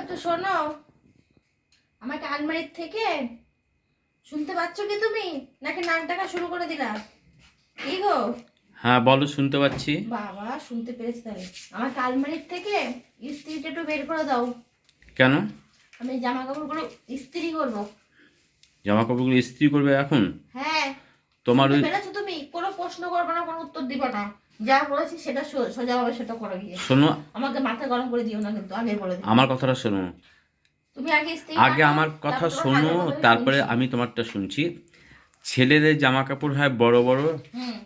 একটু শোনো, আমাকে আলমারির থেকে শুনতে পাচ্ছ কি তুমি, নাকি নাক ডাকা শুরু করে দিলা? কি গো? হ্যাঁ বলো, শুনতে পাচ্ছি। বাবা শুনতে পেরেছি তাহলে। আমাকে আলমারির থেকে ইস্ত্রিটা একটু বের করে দাও। কেন? আমি জামা কাপড়গুলো ইস্ত্রি করবো। জামা কাপড়গুলো ইস্ত্রি করবে এখন? হ্যাঁ, তোমার শুনতে ওই পেরেছো তুমি? কোনো প্রশ্ন করবে না, কোনো উত্তর দিবে না। যা বলেছি সেটা সোজা হবে, সেটা করে গিয়ে শোনো, আমাকে মাথা গরম করে দিও না, কিন্তু আগে বলে দিও। আমার কথাটা শোনো। তুমি আগে ইস্ত্রি আগে কাটো, আমার কথা তারপর শোনো, হাজার কথা তারপরে শুনছি। আমি তোমারটা শুনছি। ছেলেদের জামা কাপড় হয় বড় বড়, হুম।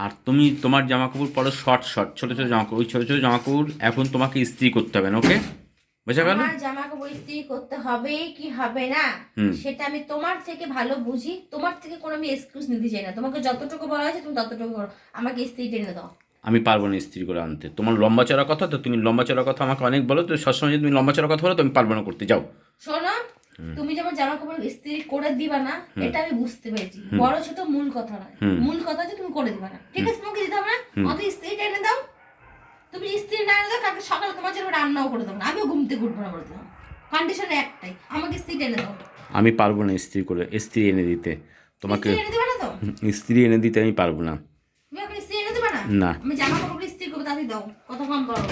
আর তুমি তোমার জামা কাপড় পরো শর্ট শর্ট, ছোট ছোট জামা কাপড়। ওই ছোট ছোট জামা কাপড় এখন তোমাকে ইস্ত্রি করতে হবে না, ওকে? বোঝা গেল? আমার জামা কাপড় ইস্ত্রি করতে হবে কি হবে না হুম। সেটা আমি তোমার থেকে ভালো বুঝি। তোমার থেকে কোনো আমি এক্সকিউজ নিতে চাই না। তোমাকে যতটুকু বলা হয়েছে তুমি ততটুকু করো। আমাকে ইস্ত্রি টেনে দাও। আমি পারবো না ইস্ত্রি করে আনতে। তোমার লম্বা চড়া কথা, তো তুমি লম্বা চড়া কথা আমাকে অনেক বলো, তো সবসময় যদি তুমি লম্বা চড়া কথা বলো তো আমি পারবো না করতে। যাও। শোনো, তুমি যেমন জামা কাপড় ইস্ত্রি করে দিবা না, এটা আমি বুঝতে পেরেছি। বড় ছোট মূল কথা নয়, মূল কথা যে তুমি করে দিবা না। ঠিক আছে, তোমাকে দিতে হবে না। অত ইস্ত্রি টেনে দাও। তুমি ইস্ত্রি না এনে দাও, কালকে সকালে তোমার জন্য রান্নাও করে দেবো না, আমিও ঘুম থেকে উঠবো না, বলে দিলাম। কন্ডিশন একটাই, আমাকে ইস্ত্রি টেনে দাও। আমি পারবো না ইস্ত্রি করে, ইস্ত্রি এনে দিতে তোমাকে। ইস্ত্রি এনে দিবা না তো? ইস্ত্রি এনে দিতে আমি পারবো না। তুমি আমাকে ইস্ত্রি এনে দিবা না? না। আমি জামা কাপড় ইস্ত্রি করবো, তাড়াতাড়ি দাও। কথা কম বলো,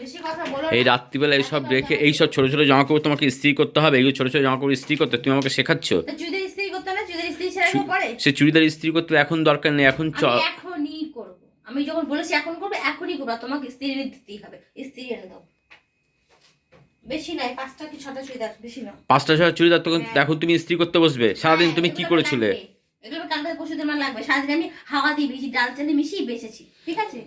বেশি কথা বলো এই না। রাত্রিবেলা এইসব রেখে, এইসব ছোটো ছোটো জামা কাপড় তোমাকে ইস্ত্রি করতে হবে? এইগুলো ছোটো ছোটো জামা কাপড় ইস্ত্রি করতে তুমি আমাকে শেখাচ্ছ? তা চুড়িদার ইস্ত্রি করতে না? চুড়িদার ইস্ত্রি ছেড়ে কেউ করে? সে চুড়িদার ইস্ত্রি করতে এখন দরকার নেই, এখন আমি এখনই করবো। আমি যখন বলেছি এখন করবো, এখনই করবো। আর তোমাকে ইস্ত্রি এনে দিতেই হবে। ইস্ত্রি এনে দাও। বেশি নাই, 5টা কি 6টা চুড়িদার, বেশি না। 5টা 6টা চুড়িদার তখন হ্যাঁ। এখন তুমি ইস্ত্রি করতে বসবে? সারাদিন তুমি কি এগুলো করেছিলে? লাগবে। এগুলো কালকে পরশুদিন আমার লাগবে। সারাদিন আমি হাওয়া দিয়ে বেশি ডাল চালে মিশিয়ে বেঁচেছি। ঠিক আছে,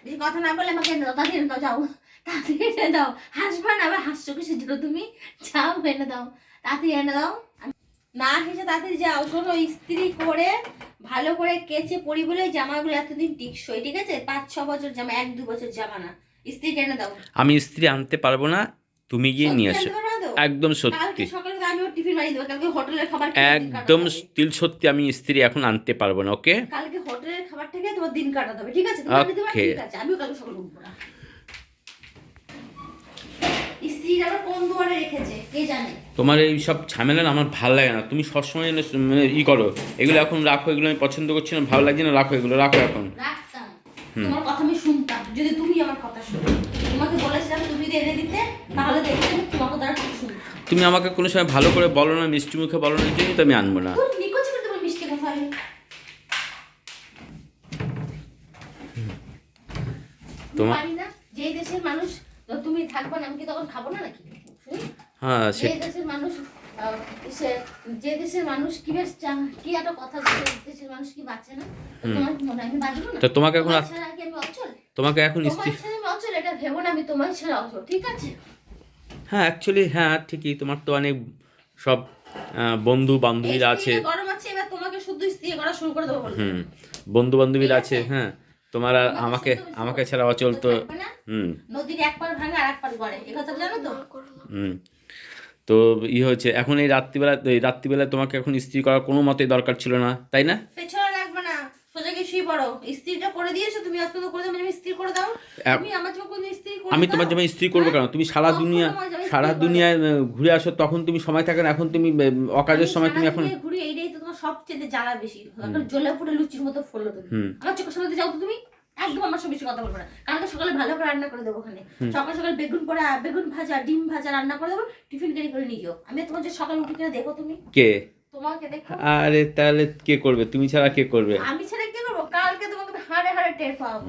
বেশি কথা না বলে আমাকে এনে দাও, তাড়াতাড়ি এনে দাও, যাও তাড়াতাড়ি এনে দাও। হাসবা না, আবার হাসছো কিসের জন্য তুমি? যাও এনে দাও, তাড়াতাড়ি এনে দাও। না হেসে তাড়াতাড়ি যাও। শোনো, ইস্ত্রি করে ভালো করে কেচে পরি বলে জামাগুলো এতদিন টিকসই। ঠিক আছে, 5-6 বছর জামা, 1-2 বছর জামা না। ইস্ত্রি টেনে দাও। আমি ইস্ত্রি আনতে পারবো না, তুমি গিয়ে সত্যি নিয়ে আনতে আসো। পারবে না তো? একদম কালকে সত্যি, সকালে তো আমিও টিফিন বানিয়ে দেবো। কালকে হোটেলের খাবার খেয়ে দিন কাটাতে একদম হবে। স্টিল সত্যি, আমি ইস্ত্রি এখন আনতে পারবো না, ওকে? কালকে হোটেলের খাবার থেকে তোমার দিন কাটাতে হবে। ঠিক আছে, তুমি আনতে দেবে না? ওকে। ঠিক আছে, আমিও কালকে সকালে উঠবো না। স্ত্রী আবার কোন দুয়ারে রেখেছে কে জানে। তোমার এই সব ঝামেলা না আমার ভালো লাগে না। তুমি সবসময় মানে ই করো, এগুলো এখন রাখো। এগুলো আমি পছন্দ করছি না, ভালো লাগছে না, রাখো এগুলো, রাখো এখন। রাখতাম, তোমার কথা আমি শুনতাম যদি তুমি আমার কথা শুনতে। তোমাকে বলেছিলাম তুমি যদি এনে দিতে, তাহলে দেখতে আমি তোমার কথা আর শুনতাম। তুমি আমাকে কোনো সময় ভালো করে বলো না, মিষ্টি মুখে বলো না, জন্যই তো আমি আনবো না। তোর নিকোচ করে তোমার মিষ্টি কথা আমি। তোমার পারি না, যে দেশের মানুষ তুমি থাকবে না, আমি কি তখন খাবো না নাকি? হ্যাঁ যে দেশের মানুষ যে দেশের মানুষ কি বেশ কি একটা কথা, যে দেশের মানুষ কি বাঁচে না, তোমার কি মনে হয় আমি বাঁচবো না? তো তোমাকে এখন তোমার ছাড়া কি আমি অচল? তোমাকে এখন তোমার ইস্ত্রি, ছাড়া আমি অচল এটা ভেবো না, আমি তোমার ছাড়া অচল। ঠিক আছে, হ্যাঁ অ্যাকচুয়ালি হ্যাঁ ঠিকই, তোমার তো অনেক সব বন্ধু বান্ধবীরা এই আছে। স্ত্রীটা গরম আছে, এবার তোমাকে শুধু স্ত্রী করা শুরু করে দেবো বলে। বন্ধু বান্ধবীরা ঠিক আছে, আছে? হ্যাঁ। তোমার আর তোমাকে আমাকে শুধু আমাকে ছাড়া অচল তো। থাকবে না। নদীর এক পার ভাঙে আর এক পার গড়ে, এই কথা জানো তো? হুম। তো হয়েছে এখন এই রাত্রিবেলা তোমাকে এখন ইস্ত্রি করার কোনো মতেই দরকার ছিল না, তাই না? পেছনে লাগবে না, সোজা গিয়ে শুয়ে পড়ো। ইস্ত্রিটা করে দিয়েছো তুমি, আজ পর্যন্ত করে দাও। আমি ইস্ত্রি করে দাও। তুমি আমার জন্য কোনো ইস্ত্রি করে আমি দাও? তোমার জামা ইস্ত্রি করবো কেন? তুমি সারা কখনো দুনিয়া আমার জামা ইস্ত্রি সারা করবে না। দুনিয়ায় ঘুরে আসো, তখন তুমি সময় থাকে না। এখন তুমি অকাজের আমি সময় তুমি সারা এখন দুনিয়া ঘুরি, এইটাই তো তোমার সবচেয়ে জ্বালা বেশি। এখন জ্বলে পুড়ে লুচির মতো ফুললো তুমি। আমার চোখের সামনে যাও তো তুমি। একদম আমার সঙ্গে বেশি কথা বলবে না। কালকে সকালে ভালো করে রান্না করে দেবো ওখানে। সকাল সকাল বেগুন ভাজা, ডিম ভাজা রান্না করে দেবো। টিফিন ক্যারি করে নিয়ে যাও। আমি তোমার যে সকালে উঠে কিনা দেখো তুমি। কে? তোমাকে দেখো। আরে তাহলে কে করবে? তুমি ছাড়া কে করবে? আমি ছেড়ে কি করবো? কালকে তোমাকে হাড়ে হাড়ে টের পাবো।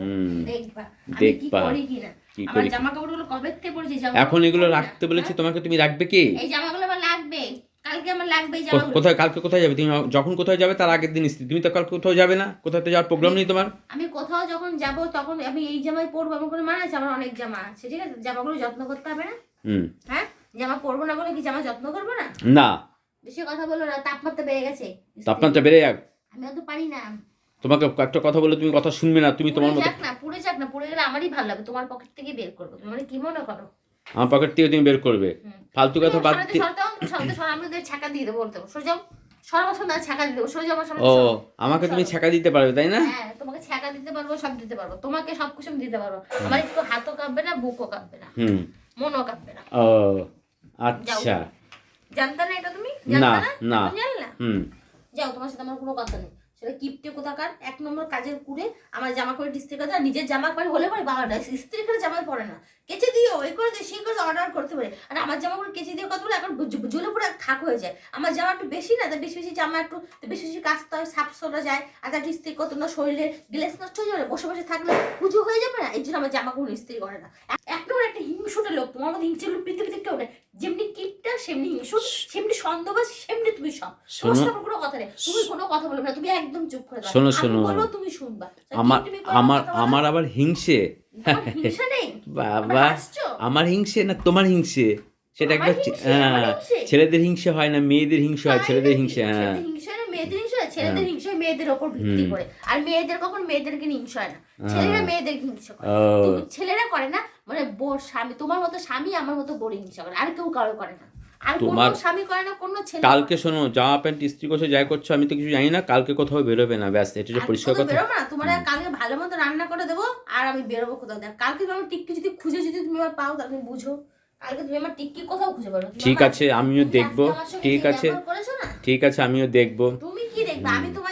দেখবা আমি কি দেখবা করি কিনা। কি আমার করি। জামা কাপড়গুলো কবে থেকে পরেছি, জামা এখন এগুলো পরি না। রাখতে বলেছি তোমাকে, তুমি রাখবে কি? এই জামাগুলো আমার লাগবে, কালকে আমার লাগবে এই জামাগুলো। কোথায় কালকে কোথায় যাবে তুমি? যখন কোথায় যাবে তার আগের দিন ইস্ত্রি। তুমি তো কালকে কোথাও যাবে না, কোথাতে যাওয়ার প্রোগ্রাম নেই তোমার? আমি কোথাও যখন যাব তখন আমি এই জামাই পরবো এমন কোনো মানে আছে? আমার অনেক জামা আছে। ঠিক আছে, জামাগুলো যত্ন করতে হবে না? হ্যাঁ, জামা পরবো না বলে কি জামা যত্ন করবো না? না। বেশি কথা বলো না, তাপমাত্রা বেড়ে গেছে। তাপমাত্রা বেড়ে যাক, আমি অত পারি না। তোমাকে একটা কথা বলে তুমি কথা শুনবে না। তুমি তোমার মতো, পুড়ে যাক না, পুড়ে গেলে আমারই ভালো লাগবে। তোমার পকেট থেকে বের করবো, তুমি মানে কি মনে করো? আমার পকেট থেকে তুমি বের করবে? ফালতু কথা বাদ দিয়ে। আমি ওদের ছাকা দিয়ে দেবো, বলতে সরে যাও। সরবার সময় ছাকা দিয়ে দেবো, সরে যাও আমার সামনে। ও, আমাকে তুমি ছাকা দিতে পারবে তাই না? হ্যাঁ, তোমাকে ছাকা দিতে পারবো, সব দিতে পারবো। তোমাকে সবকিছু আমি দিতে পারবো। আমার একটু হাতও কাঁপবে না, বুকও কাঁপবে না। মনও কাঁপবে না। ও আচ্ছা। জানতে না এটা তুমি? না জানতে না। এখন জানলা? যাও, তোমার সাথে আমার কোনো কথা নেই। সেটা কিপটে কোথাকার, 1 নম্বর কাজের কুড়ে, আমার জামা করে ইস্ত্রি করে দাও। নিজের জামা করে হলে পরে বাবা ইস্ত্রি করে জামা পরে না, কেচে দিও, এই করে দিও, সেই করে অর্ডার করতে পারে। আর আমার জামা করে কেচে দিয়ে কত বলে এখন ঝুলে পরে থাক হয়ে যায়। আমার জামা একটু বেশি না, বেশি বেশি জামা একটু বেশি বেশি কাচতে হয়, সাপ সরা যায়, আর তার ইস্ত্রি করতে না, শরীরে গ্লেস নষ্ট হয়ে যাবে, বসে বসে থাকলে পুজো হয়ে যাবে না। এই জন্য আমার জামা কোনো ইস্ত্রি করে না। এক নম্বর একটা হিংসুটে লোক, তোমার মধ্যে হিংসুটে লোক পৃথিবীতে কেউ নেই। যেমনি কিপটা সেমনি হিংসু, সেমনি সন্দেহবাজ, সেমনি তুমি সব। তোমার সাথে আমার কোনো কথা নেই, তুমি কোনো কথা বলবে না, তুমি একদম চুপ করে দাও। শোনো আমি শোনো, বলবো তুমি শুনবা। আমার তুমি কোনো আমার কথা বলো না। আমার আবার হিংসে। তোমার হিংসা নেই? বাবা, হাসছো? আমার হিংসে না তোমার হিংসে, সেটা আমার একটা হিংসে, আমার হিংসে? ছেলেদের হিংসে হয় না, মেয়েদের হিংসে হয়, তাই ছেলেদের নাকি? হিংসে। হ্যাঁ ছেলেদের হিংসা হয় না, মেয়েদের হিংসা হয়? ছেলেদের হিংসা হয় মেয়েদের ওপর ভিত্তি করে, আর মেয়েদের কখন মেয়েদেরকে হিংসা হয় না। ছেলেরা মেয়েদেরকে হিংসা করে। তুমি ছেলেরা করে না, মানে বোর স্বামী, তোমার মতো স্বামী আমার মতো বোর হিংসা করে, আর কেউ কারো করে না। আর কোনো তোমার স্বামী করে না, কোনো ছেলে কালকে শোনো, জামা প্যান্ট ইস্ত্রি করছো, যাই করছো, আমি তো কিছু জানি না, কালকে কোথাও বেরোবে না, ব্যাস, এটা হচ্ছে পরিষ্কার কথা। বেরোবো না, তোমার কালকে ভালো মতো রান্না করে দেবো, আর আমি বেরোবো কোথাও। দেখ কালকে তুমি আমার টিক্কি যদি খুঁজে যদি তুমি আমার পাও, তাহলে তুমি বুঝো কালকে তুমি আমার টিক্কি কোথাও খুঁজে পারো। ঠিক আছে, আমিও দেখবো। ঠিক আছে, করেছো না? ঠিক আছে, আমিও দেখবো। তুমি কি দেখবে? আমি তোমার